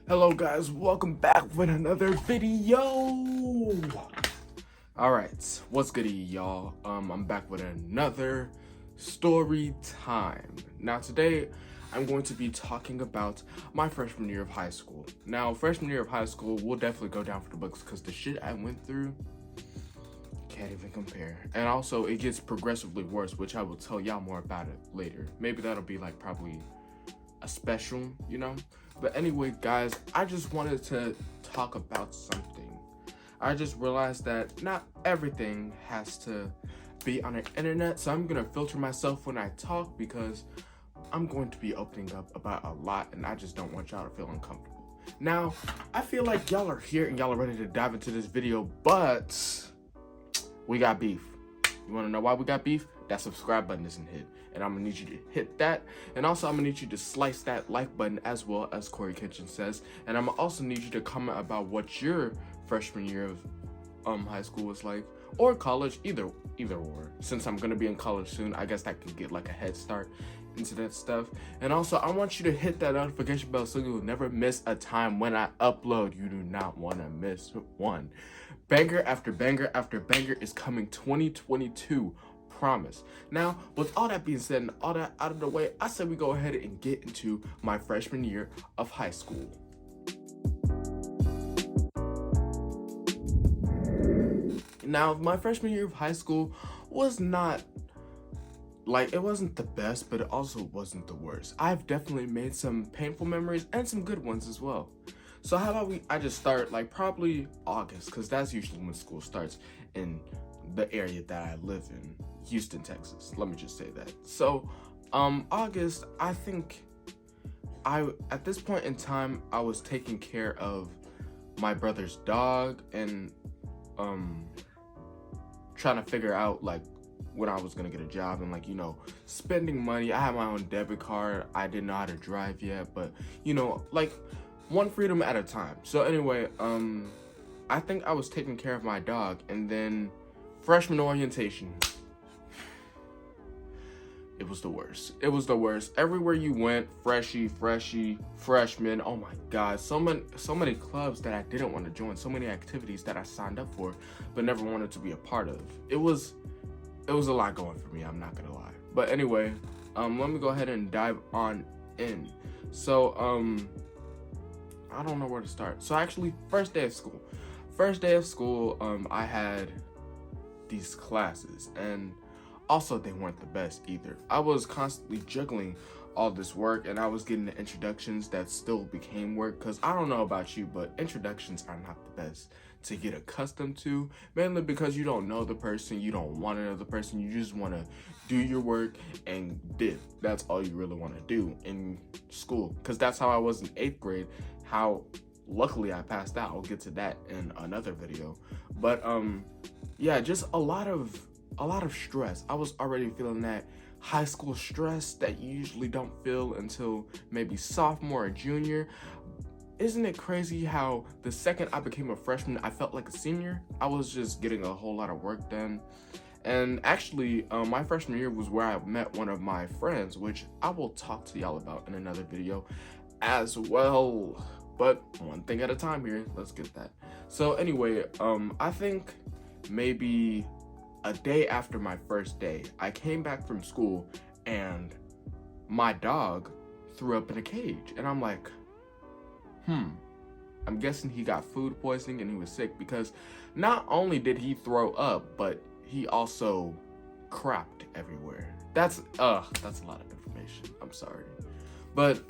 Hello guys, welcome back with another video. Alright, what's goody y'all? I'm back with another story time. Now today I'm going to be talking about my freshman year of high school. Now freshman year of high school will definitely go down for the books because the shit I went through can't even compare. And also it gets progressively worse, which I will tell y'all more about it later. Maybe that'll be like probably a special, you know? But anyway, guys, I just wanted to talk about something. I just realized that not everything has to be on the internet, so I'm gonna filter myself when I talk because I'm going to be opening up about a lot and I just don't want y'all to feel uncomfortable. Now, I feel like y'all are here and y'all are ready to dive into this video, but we got beef. You wanna know why we got beef? That subscribe button isn't hit. And I'm gonna need you to hit that. And also I'm gonna need you to slice that like button as well, as Corey Kitchen says. And I'm gonna also need you to comment about what your freshman year of high school was like. Or college, either or. Since I'm gonna be in college soon, I guess that could get like a head start into that stuff. And also I want you to hit that notification bell so you'll never miss a time when I upload. You do not wanna miss one. Banger after banger after banger is coming 2022. Promise. Now, with all that being said and all that out of the way, I said we go ahead and get into my freshman year of high school. Now, my freshman year of high school was not, like, it wasn't the best, but it also wasn't the worst. I've definitely made some painful memories and some good ones as well. So how about I just start like probably August, because that's usually when school starts in the area that I live in, Houston, Texas. Let me just say that. So August, I think at this point in time I was taking care of my brother's dog and trying to figure out like when I was gonna get a job and like, you know, spending money. I had my own debit card. I didn't know how to drive yet, but you know, like one freedom at a time. So anyway, I think I was taking care of my dog, and then freshman orientation. It was the worst. It was the worst. Everywhere you went, freshie, freshman. Oh my God, so many clubs that I didn't want to join, so many activities that I signed up for, but never wanted to be a part of. It was a lot going for me. I'm not gonna lie. But anyway, let me go ahead and dive on in. So, I don't know where to start. So actually, first day of school, I had these classes, and also they weren't the best either. I was constantly juggling all this work, and I was getting the introductions that still became work, because I don't know about you, but introductions are not the best to get accustomed to, mainly because you don't know the person, you don't want to know the person, you just want to do your work and dip. That's all you really want to do in school, because that's how I was in 8th grade. How luckily I passed out. I'll get to that in another video. But yeah, just a lot of stress. I was already feeling that high school stress that you usually don't feel until maybe sophomore or junior. Isn't it crazy how the second I became a freshman, I felt like a senior? I was just getting a whole lot of work done. And actually, my freshman year was where I met one of my friends, which I will talk to y'all about in another video as well. But one thing at a time here, let's get that. So anyway, I think maybe a day after my first day, I came back from school and my dog threw up in a cage. And I'm like, I'm guessing he got food poisoning and he was sick, because not only did he throw up, but he also crapped everywhere. That's a lot of information. I'm sorry. But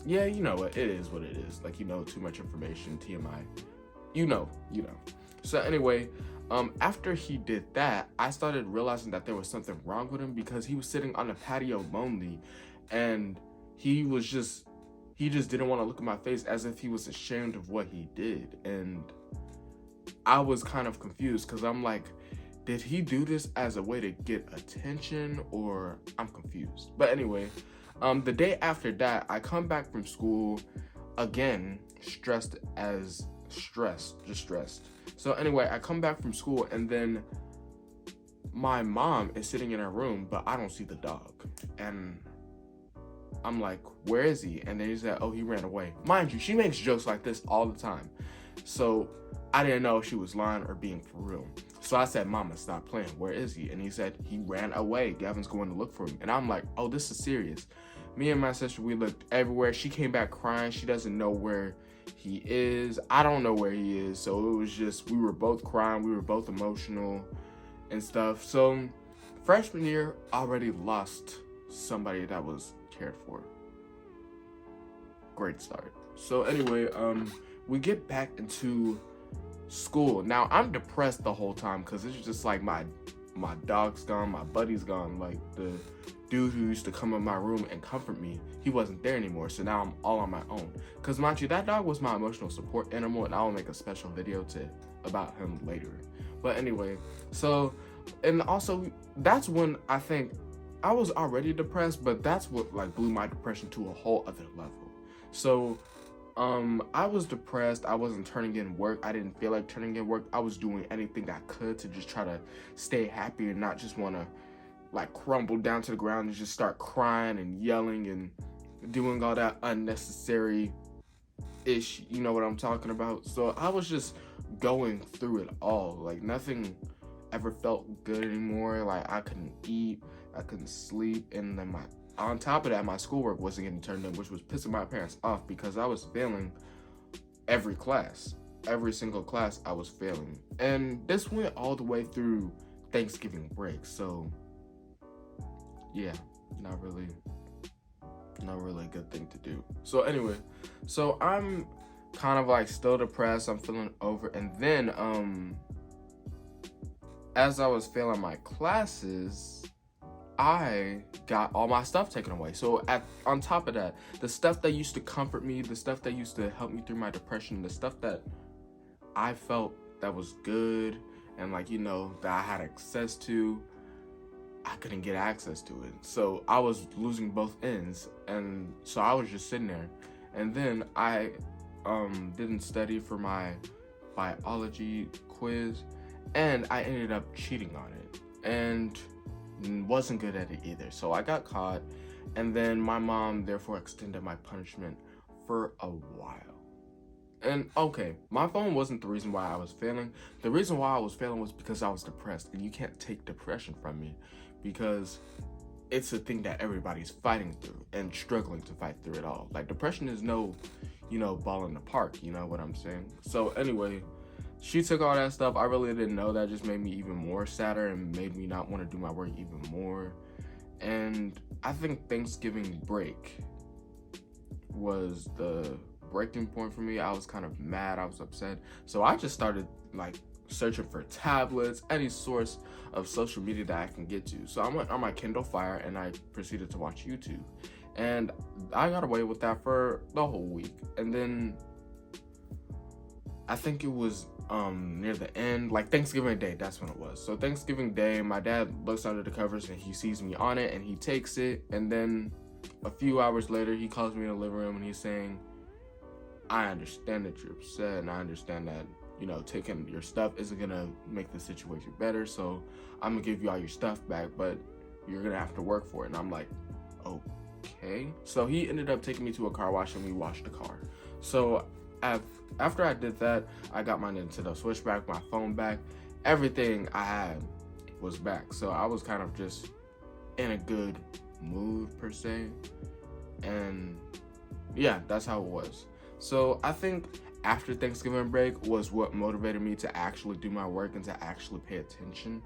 yeah, you know what, it is what it is. Like, you know, too much information, TMI. You know. So anyway, after he did that, I started realizing that there was something wrong with him, because he was sitting on the patio lonely, and he just didn't want to look at my face, as if he was ashamed of what he did. And I was kind of confused, because I'm like, did he do this as a way to get attention, or I'm confused. But anyway, the day after that, I come back from school again, stressed. So anyway, I come back from school, and then my mom is sitting in her room, but I don't see the dog. And I'm like, where is he? And then he said, oh, he ran away. Mind you, she makes jokes like this all the time. So I didn't know if she was lying or being for real. So I said, Mama, stop playing. Where is he? And he said, he ran away. Gavin's going to look for him. And I'm like, oh, this is serious. Me and my sister, we looked everywhere. She came back crying. She doesn't know where he is. I don't know where he is. So it was just, we were both crying. We were both emotional and stuff. So freshman year, already lost somebody that was cared for. Great start. So anyway, we get back into school. Now I'm depressed the whole time because it's just like my dog's gone, my buddy's gone, like the dude who used to come in my room and comfort me, he wasn't there anymore. So now I'm all on my own. Because mind you, that dog was my emotional support animal, and I will make a special video about him later. But anyway, so, and also that's when I think I was already depressed, but that's what like blew my depression to a whole other level. So I was depressed. I wasn't turning in work. I didn't feel like turning in work. I was doing anything I could to just try to stay happy and not just want to like crumble down to the ground and just start crying and yelling and doing all that unnecessary ish. You know what I'm talking about? So I was just going through it all. Like nothing ever felt good anymore. Like I couldn't eat. I couldn't sleep. And then on top of that, my schoolwork wasn't getting turned in, which was pissing my parents off because I was failing every class. Every single class I was failing. And this went all the way through Thanksgiving break. So, yeah, not really a good thing to do. So anyway, so I'm kind of like still depressed. I'm feeling over. And then, as I was failing my classes, I got all my stuff taken away. So on top of that, the stuff that used to comfort me, the stuff that used to help me through my depression, the stuff that I felt that was good and like, you know, that I had access to, I couldn't get access to it. So I was losing both ends. And so I was just sitting there. And then I didn't study for my biology quiz, and I ended up cheating on it. And wasn't good at it either. So I got caught, and then my mom therefore extended my punishment for a while. And okay, my phone wasn't the reason why I was failing. The reason why I was failing was because I was depressed, and you can't take depression from me because it's a thing that everybody's fighting through and struggling to fight through it all. Like depression is no, you know, ball in the park, you know what I'm saying? So anyway, she took all that stuff. I really didn't know. That just made me even more sadder and made me not want to do my work even more. And I think Thanksgiving break was the breaking point for me. I was kind of mad. I was upset. So I just started like searching for tablets, any source of social media that I can get to. So I went on my Kindle Fire and I proceeded to watch YouTube. And I got away with that for the whole week. And then I think it was near the end, like Thanksgiving Day, that's when it was. So Thanksgiving Day, my dad looks under the covers and he sees me on it and he takes it. And then a few hours later, he calls me in the living room and he's saying, I understand that you're upset and I understand that, you know, taking your stuff isn't gonna make the situation better. So I'm gonna give you all your stuff back, but you're gonna have to work for it. And I'm like, okay. So he ended up taking me to a car wash and we washed the car. So after I did that, I got my Nintendo Switch back, my phone back, everything I had was back. So I was kind of just in a good mood per se. And yeah, that's how it was. So I think after Thanksgiving break was what motivated me to actually do my work and to actually pay attention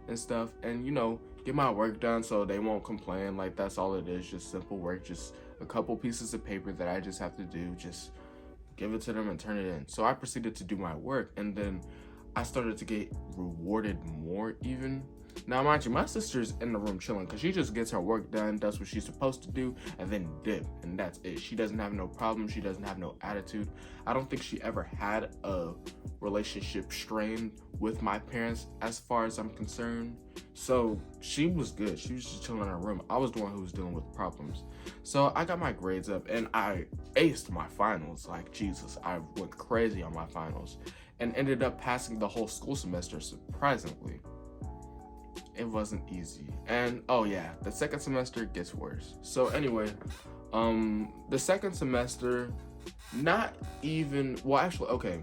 and stuff. And, you know, get my work done so they won't complain. Like, that's all it is, just simple work, just a couple pieces of paper that I just have to do, just give it to them and turn it in. So I proceeded to do my work, and then I started to get rewarded more even. Now, mind you, my sister's in the room chilling because she just gets her work done, does what she's supposed to do, and then dip, and that's it. She doesn't have no problem. She doesn't have no attitude. I don't think she ever had a relationship strain with my parents as far as I'm concerned. So she was good. She was just chilling in her room. I was the one who was dealing with problems. So I got my grades up, and I aced my finals. Like, Jesus, I went crazy on my finals and ended up passing the whole school semester, surprisingly. It wasn't easy. And oh yeah, the second semester gets worse. So anyway, The second semester, not even, well, actually, okay.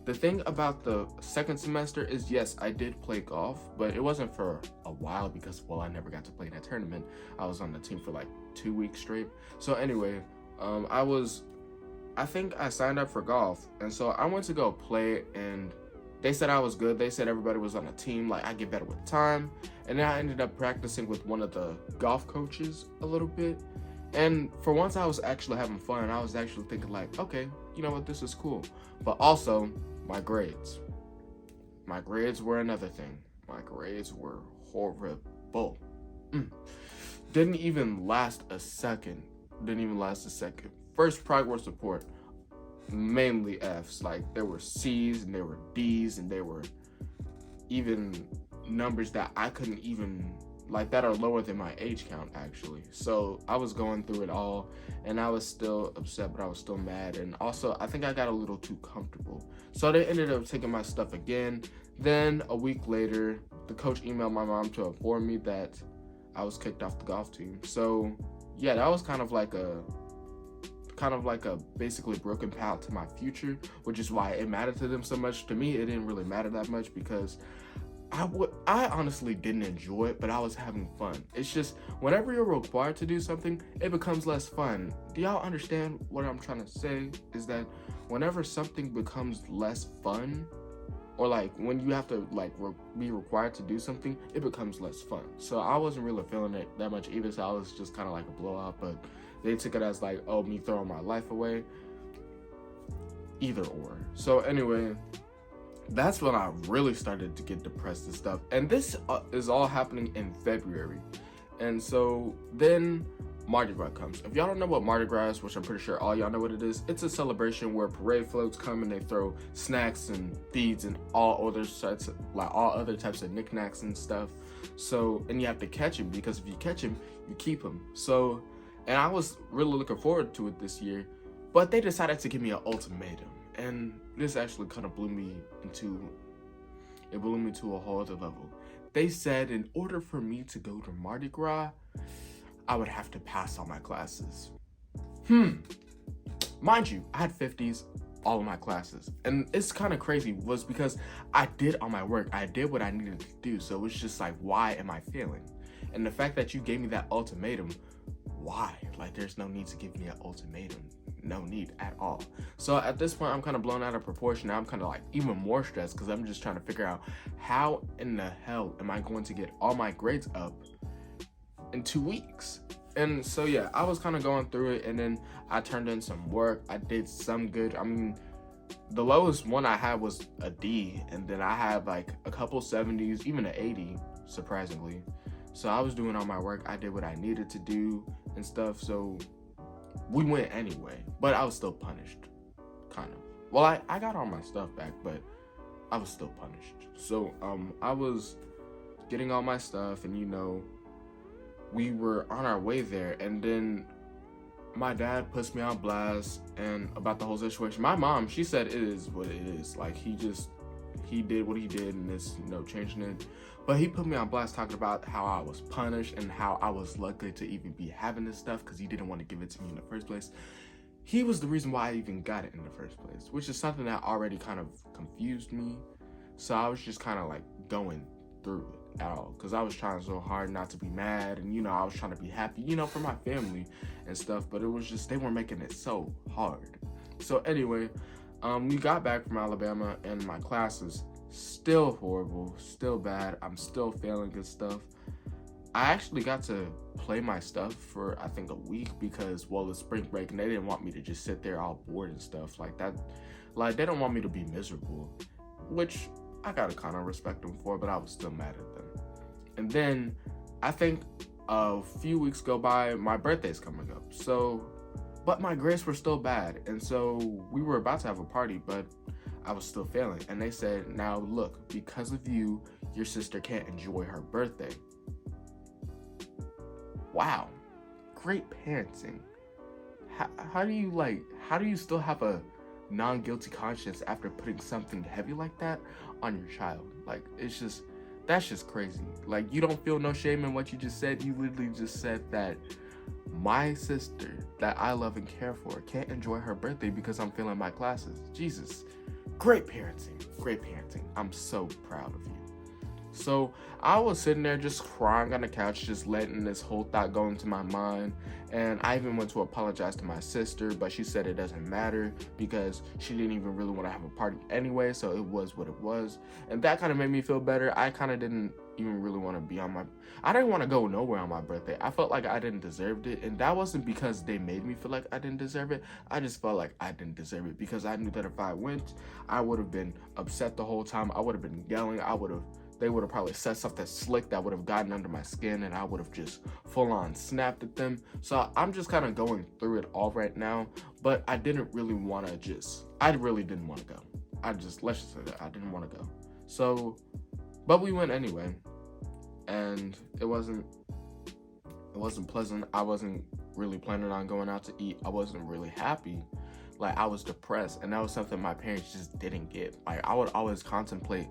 The thing about the second semester is, yes, I did play golf, but it wasn't for a while because, well, I never got to play in a tournament. I was on the team for like 2 weeks straight. So anyway, I think I signed up for golf, and so I went to go play, and they said I was good. They said everybody was on a team, like I get better with time. And then I ended up practicing with one of the golf coaches a little bit. And for once I was actually having fun. I was actually thinking like, okay, you know what, this is cool. But also, my grades. My grades were another thing. My grades were horrible. Didn't even last a second. First progress report, mainly F's. Like there were C's and there were D's and there were even numbers that I couldn't even, like, that are lower than my age count actually. So I was going through it all, and I was still upset, but I was still mad. And also I think I got a little too comfortable, so they ended up taking my stuff again. Then a week later, the coach emailed my mom to inform me that I was kicked off the golf team. So yeah, that was kind of like a basically broken path to my future, which is why it mattered to them so much. To me, it didn't really matter that much because I honestly didn't enjoy it, but I was having fun. It's just whenever you're required to do something, it becomes less fun. Do y'all understand what I'm trying to say? Is that whenever something becomes less fun, or like when you have to like be required to do something, it becomes less fun. So I wasn't really feeling it that much either. So I was just kind of like a blowout, but they took it as like, oh, me throwing my life away. Either or. So anyway, that's when I really started to get depressed and stuff. And this is all happening in February. And so then Mardi Gras comes. If y'all don't know what Mardi Gras is, which I'm pretty sure all y'all know what it is, it's a celebration where parade floats come and they throw snacks and beads and all other types of knickknacks and stuff. So, and you have to catch them, because if you catch them, you keep them. So, and I was really looking forward to it this year, but they decided to give me an ultimatum. And this actually kind of blew me to a whole other level. They said in order for me to go to Mardi Gras, I would have to pass all my classes. Mind you, I had 50s all of my classes. And it's kind of crazy was because I did all my work. I did what I needed to do. So it's just like, why am I failing? And the fact that you gave me that ultimatum, why? Like, there's no need to give me an ultimatum. No need at all. So at this point, I'm kind of blown out of proportion. Now I'm kind of like even more stressed because I'm just trying to figure out how in the hell am I going to get all my grades up in 2 weeks. And so yeah, I was kind of going through it, and then I turned in some work. I did some good. I mean, the lowest one I had was a D, and then I had like a couple 70s, even an 80, surprisingly. So I was doing all my work. I did what I needed to do and stuff. So we went anyway, but I was still punished, kind of. Well, I got all my stuff back, but I was still punished. So I was getting all my stuff, and we were on our way there, and then my dad puts me on blast and about the whole situation. My mom, she said it is what it is. Like, he did what he did, and it's changing it. But he put me on blast talking about how I was punished and how I was lucky to even be having this stuff because he didn't want to give it to me in the first place. He was the reason why I even got it in the first place, which is something that already kind of confused me. So I was just kind of like going through it at all because I was trying so hard not to be mad, and I was trying to be happy, for my family and stuff. But it was just they were making it so hard. So anyway, we got back from Alabama, and my classes still horrible, still bad. I'm still failing and stuff. I actually got to play my stuff for I think a week because, well, it's spring break and they didn't want me to just sit there all bored and stuff like that. Like, they don't want me to be miserable, which I gotta kind of respect them for, but I was still mad at them. And then I think a few weeks go by, my birthday's coming up. So, but my grades were still bad, and so we were about to have a party, but I was still failing. And they said, now look, because of you, your sister can't enjoy her birthday. Wow. Great parenting. How do you still have a non-guilty conscience after putting something heavy like that on your child? Like, that's just crazy. Like, you don't feel no shame in what you just said. You literally just said that my sister that I love and care for can't enjoy her birthday because I'm failing my classes. Jesus. Great parenting. Great parenting. I'm so proud of you. So I was sitting there just crying on the couch, just letting this whole thought go into my mind. And I even went to apologize to my sister, but she said it doesn't matter because she didn't even really want to have a party anyway, so it was what it was. And that kind of made me feel better. I kind of didn't even really want to be on I didn't want to go nowhere on my birthday. I felt like I didn't deserve it, and that wasn't because they made me feel like I didn't deserve it. I just felt like I didn't deserve it because I knew that if I went, I would have been upset the whole time. I would have been yelling. They would have probably said something slick that would have gotten under my skin, and I would have just full on snapped at them. So I'm just kind of going through it all right now, but I didn't really want to I really didn't want to go. Let's just say that I didn't want to go. So, but we went anyway, and it wasn't pleasant. I wasn't really planning on going out to eat. I wasn't really happy. Like, I was depressed, and that was something my parents just didn't get. Like, I would always contemplate.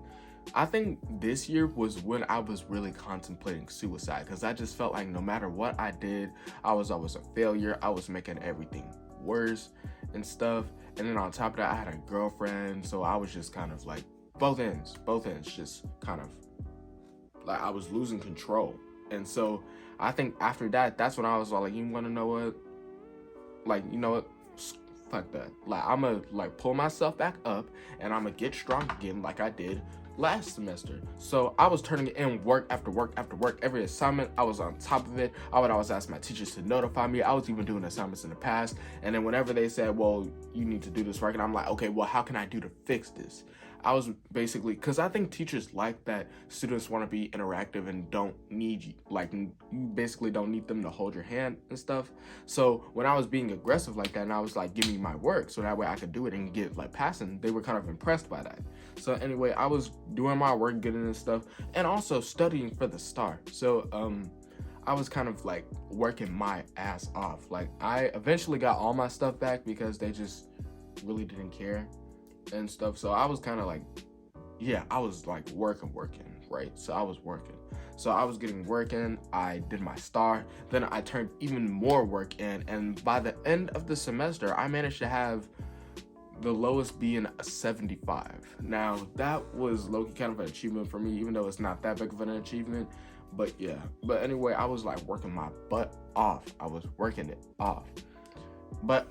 I think this year was when I was really contemplating suicide, because I just felt like no matter what I did, I was always a failure. I was making everything worse and stuff. And then on top of that, I had a girlfriend, so I was just kind of like both ends, just kind of like I was losing control. And so I think after that, that's when I was all like, you want to know what? Like, you know what? Fuck that. Like, I'm gonna like pull myself back up, and I'm gonna get strong again like I did last semester. So I was turning in work after work after work. Every assignment, I was on top of it. I would always ask my teachers to notify me. I was even doing assignments in the past. And then whenever they said, well, you need to do this work, and I'm like, okay, well, how can I do to fix this? I was basically, because I think teachers like that students want to be interactive and don't need you. Like, you basically don't need them to hold your hand and stuff. So when I was being aggressive like that, and I was like, give me my work so that way I could do it and get like passing, they were kind of impressed by that. So anyway, I was doing my work, getting this stuff, and also studying for the STAR. So I was kind of like working my ass off. Like, I eventually got all my stuff back because they just really didn't care and stuff. So I was kind of like, yeah, I was like working, right? So I was working. So I was getting work in, I did my STAR, then I turned even more work in, and by the end of the semester, I managed to have the lowest being a 75. Now, that was low-key kind of an achievement for me, even though it's not that big of an achievement. But yeah, but anyway, I was like working my butt off. I was working it off. But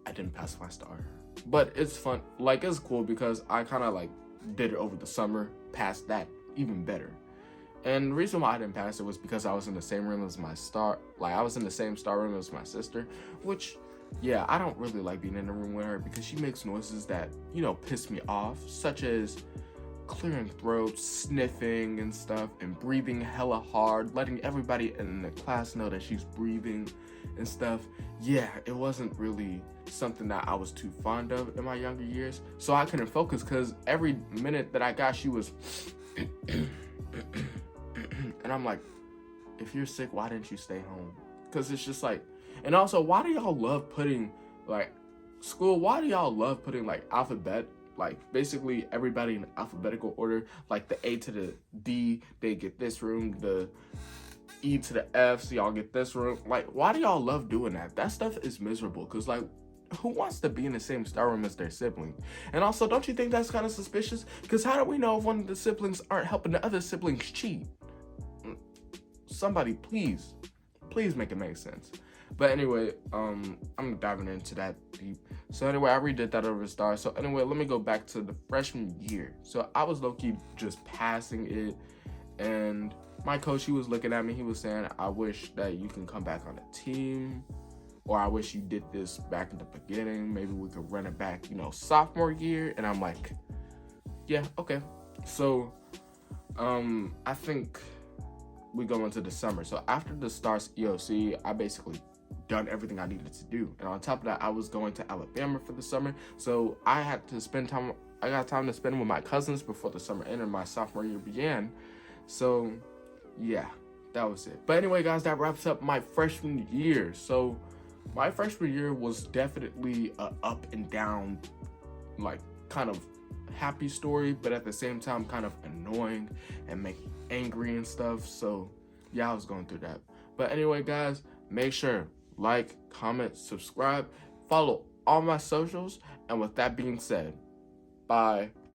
I didn't pass my STAR. But it's fun. Like, it's cool because I kind of like did it over the summer, passed that even better. And the reason why I didn't pass it was because I was in the same room as my STAR. Like, I was in the same STAR room as my sister, which, yeah, I don't really like being in the room with her because she makes noises that, you know, piss me off, such as clearing throats, sniffing and stuff, and breathing hella hard, letting everybody in the class know that she's breathing and stuff. Yeah, it wasn't really something that I was too fond of in my younger years, so I couldn't focus because every minute that I got, she was and I'm like, if you're sick, why didn't you stay home? Because it's just like, and also, why do y'all love putting, like, why do y'all love putting, like, alphabet, like, basically everybody in alphabetical order, like, the A to the D, they get this room, the E to the F, so y'all get this room. Like, why do y'all love doing that? That stuff is miserable, because, like, who wants to be in the same STAR room as their sibling? And also, don't you think that's kind of suspicious? Because how do we know if one of the siblings aren't helping the other siblings cheat? Somebody, please make it make sense. But anyway, I'm diving into that deep. So anyway, I redid that over STAR. So anyway, let me go back to the freshman year. So I was low-key just passing it, and my coach, he was looking at me, he was saying, I wish that you can come back on the team, or I wish you did this back in the beginning. Maybe we could run it back, you know, sophomore year. And I'm like, yeah, okay. So I think we go into the summer. So after the STAR's EOC, I basically done everything I needed to do. And on top of that, I was going to Alabama for the summer. So I had to spend time, I got time to spend with my cousins before the summer ended and my sophomore year began. So yeah, that was it. But anyway, guys, that wraps up my freshman year. So my freshman year was definitely a up and down, like, kind of happy story, but at the same time kind of annoying and make angry and stuff. So yeah, I was going through that. But anyway, guys, make sure like, comment, subscribe, follow all my socials. And with that being said, bye.